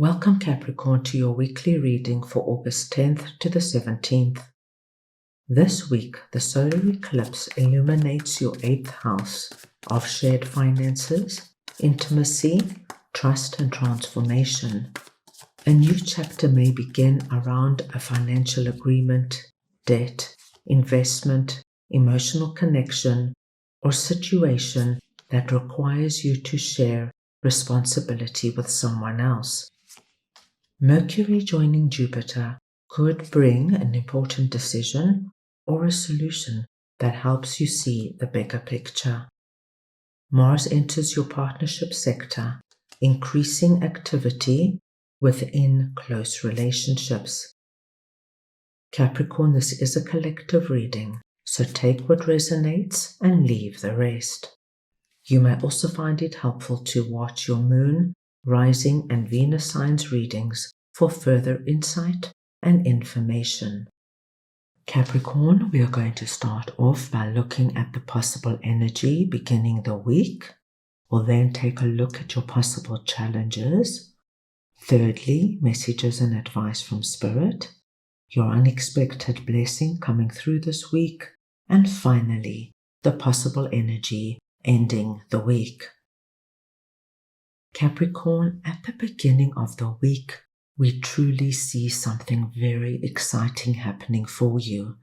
Welcome Capricorn to your weekly reading for August 10th to the 17th. This week, the solar eclipse illuminates your 8th house of shared finances, intimacy, trust and transformation. A new chapter may begin around a financial agreement, debt, investment, emotional connection, or situation that requires you to share responsibility with someone else. Mercury joining Jupiter could bring an important decision or a solution that helps you see the bigger picture. Mars enters your partnership sector, increasing activity within close relationships. Capricorn, this is a collective reading, so take what resonates and leave the rest. You may also find it helpful to watch your Moon, Rising and Venus signs readings for further insight and information. Capricorn, we are going to start off by looking at the possible energy beginning the week. We'll then take a look at your possible challenges. Thirdly, messages and advice from Spirit, your unexpected blessing coming through this week, and finally, the possible energy ending the week. Capricorn, at the beginning of the week, we truly see something very exciting happening for you,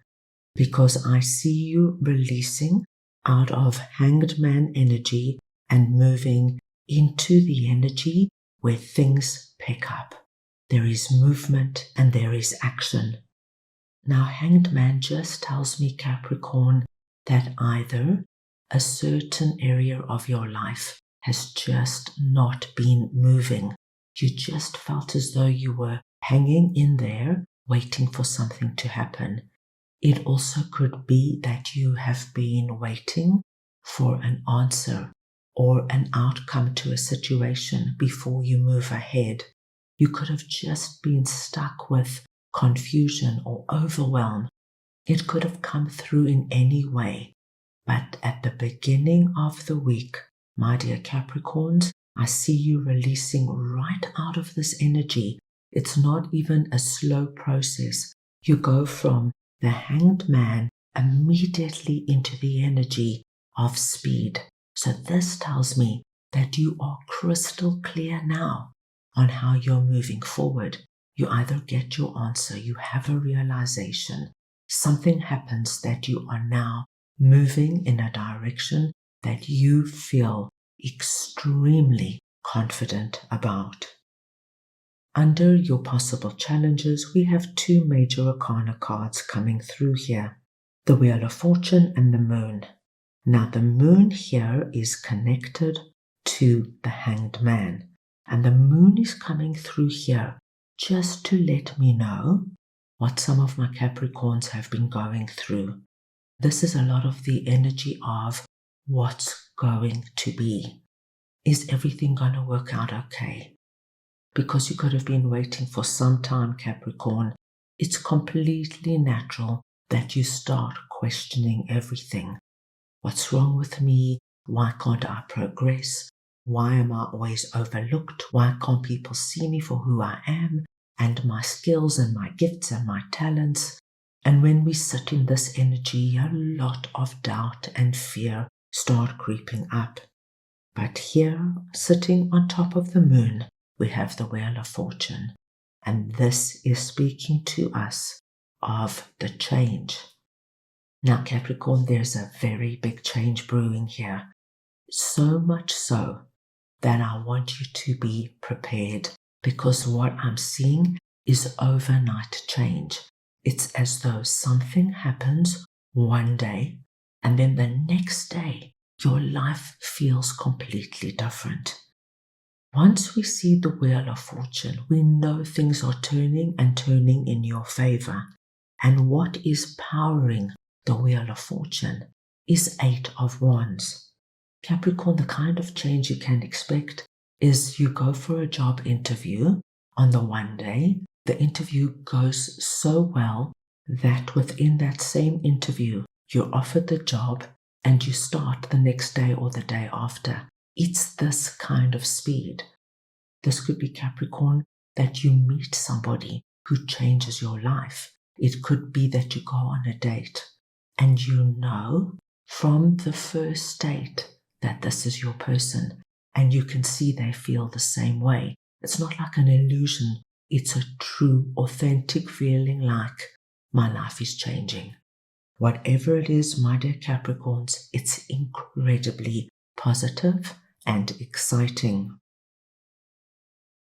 because I see you releasing out of Hanged Man energy and moving into the energy where things pick up. There is movement and there is action. Now, Hanged Man just tells me, Capricorn, that either a certain area of your life has just not been moving. You just felt as though you were hanging in there, waiting for something to happen. It also could be that you have been waiting for an answer or an outcome to a situation before you move ahead. You could have just been stuck with confusion or overwhelm. It could have come through in any way. But at the beginning of the week, my dear Capricorns, I see you releasing right out of this energy. It's not even a slow process. You go from the Hanged Man immediately into the energy of speed. So this tells me that you are crystal clear now on how you're moving forward. You either get your answer, you have a realization, something happens that you are now moving in a direction that you feel extremely confident about. Under your possible challenges, we have two major arcana cards coming through here, the Wheel of Fortune and the Moon. Now, the Moon here is connected to the Hanged Man, and the Moon is coming through here just to let me know what some of my Capricorns have been going through. This is a lot of the energy of what's going to be. Is everything going to work out okay? Because you could have been waiting for some time, Capricorn. It's completely natural that you start questioning everything. What's wrong with me? Why can't I progress? Why am I always overlooked? Why can't people see me for who I am and my skills and my gifts and my talents? And when we sit in this energy, a lot of doubt and fear start creeping up. But here, sitting on top of the Moon, we have the Wheel of Fortune. And this is speaking to us of the change. Now, Capricorn, there's a very big change brewing here. So much so that I want you to be prepared, because what I'm seeing is overnight change. It's as though something happens one day, and then the next day, your life feels completely different. Once we see the Wheel of Fortune, we know things are turning and turning in your favor. And what is powering the Wheel of Fortune is 8 of Wands. Capricorn, the kind of change you can expect is you go for a job interview on the one day. The interview goes so well that within that same interview, you're offered the job and you start the next day or the day after. It's this kind of speed. This could be Capricorn, that you meet somebody who changes your life. It could be that you go on a date and you know from the first date that this is your person, and you can see they feel the same way. It's not like an illusion. It's a true, authentic feeling like my life is changing. Whatever it is, my dear Capricorns, it's incredibly positive and exciting.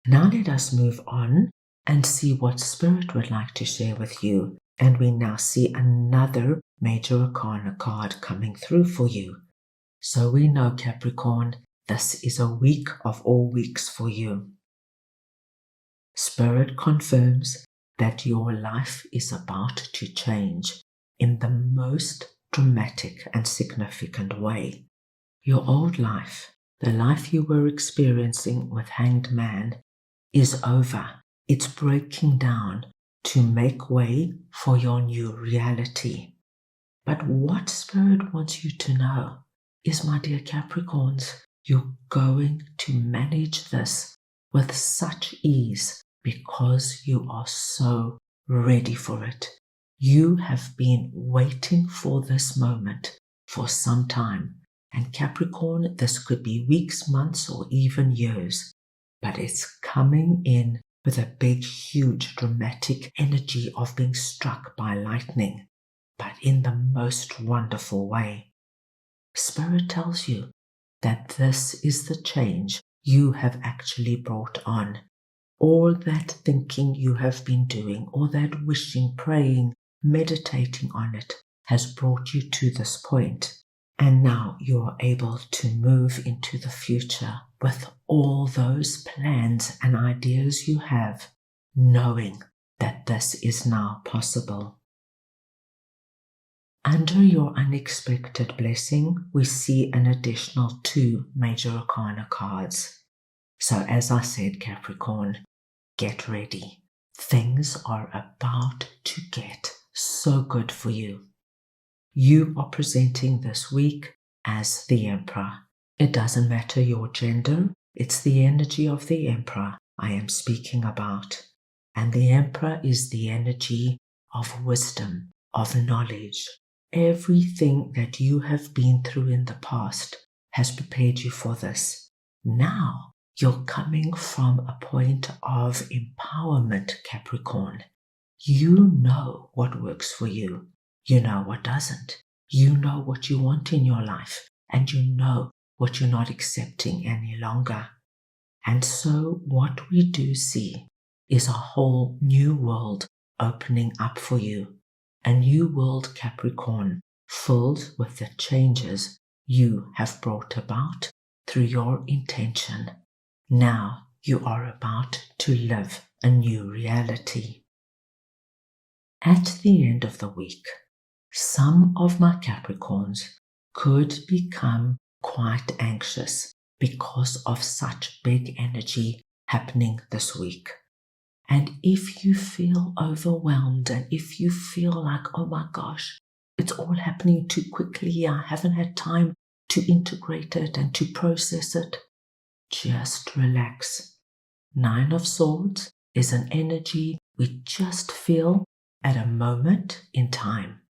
Now let us move on and see what Spirit would like to share with you. And we now see another major arcana card coming through for you. So we know, Capricorn, this is a week of all weeks for you. Spirit confirms that your life is about to change in the most dramatic and significant way. Your old life, the life you were experiencing with Hanged Man, is over. It's breaking down to make way for your new reality. But what Spirit wants you to know is, my dear Capricorns, you're going to manage this with such ease because you are so ready for it. You have been waiting for this moment for some time. And Capricorn, this could be weeks, months, or even years. But it's coming in with a big, huge, dramatic energy of being struck by lightning, but in the most wonderful way. Spirit tells you that this is the change you have actually brought on. All that thinking you have been doing, all that wishing, praying, meditating on it has brought you to this point. And now you are able to move into the future with all those plans and ideas you have, knowing that this is now possible. Under your unexpected blessing, we see an additional 2 major arcana cards. So as I said, Capricorn, get ready. Things are about to get so good for you. You are presenting this week as the Emperor. It doesn't matter your gender, it's the energy of the Emperor I am speaking about. And the Emperor is the energy of wisdom, of knowledge. Everything that you have been through in the past has prepared you for this. Now you're coming from a point of empowerment, Capricorn. You know what works for you. You know what doesn't. You know what you want in your life, and you know what you're not accepting any longer. And so what we do see is a whole new world opening up for you. A new world, Capricorn, filled with the changes you have brought about through your intention. Now you are about to live a new reality. At the end of the week, some of my Capricorns could become quite anxious because of such big energy happening this week. And if you feel overwhelmed and if you feel like, oh my gosh, it's all happening too quickly, I haven't had time to integrate it and to process it, just relax. 9 of Swords is an energy we just feel at a moment in time.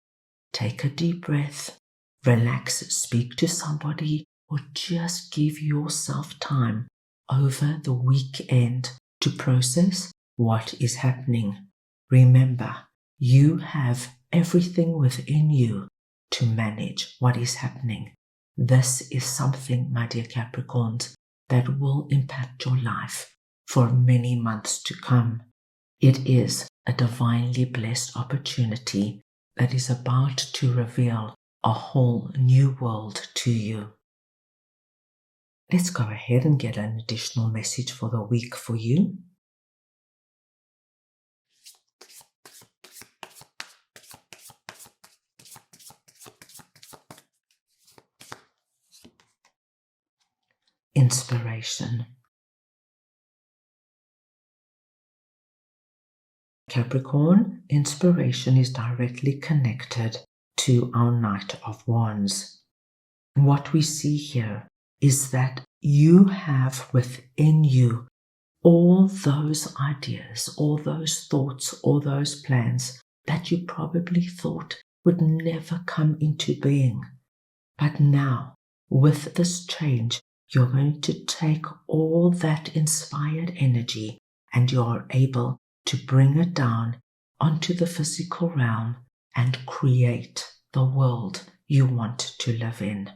Take a deep breath, relax, speak to somebody, or just give yourself time over the weekend to process what is happening. Remember, you have everything within you to manage what is happening. This is something, my dear Capricorns, that will impact your life for many months to come. It is a divinely blessed opportunity that is about to reveal a whole new world to you. Let's go ahead and get an additional message for the week for you. Inspiration. Capricorn, inspiration is directly connected to our Knight of Wands. What we see here is that you have within you all those ideas, all those thoughts, all those plans that you probably thought would never come into being. But now, with this change, you're going to take all that inspired energy and you're able to bring it down onto the physical realm and create the world you want to live in.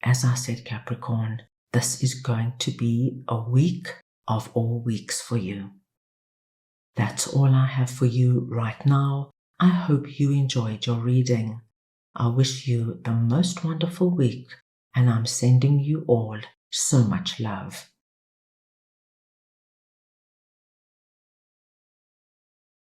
As I said, Capricorn, this is going to be a week of all weeks for you. That's all I have for you right now. I hope you enjoyed your reading. I wish you the most wonderful week, and I'm sending you all so much love.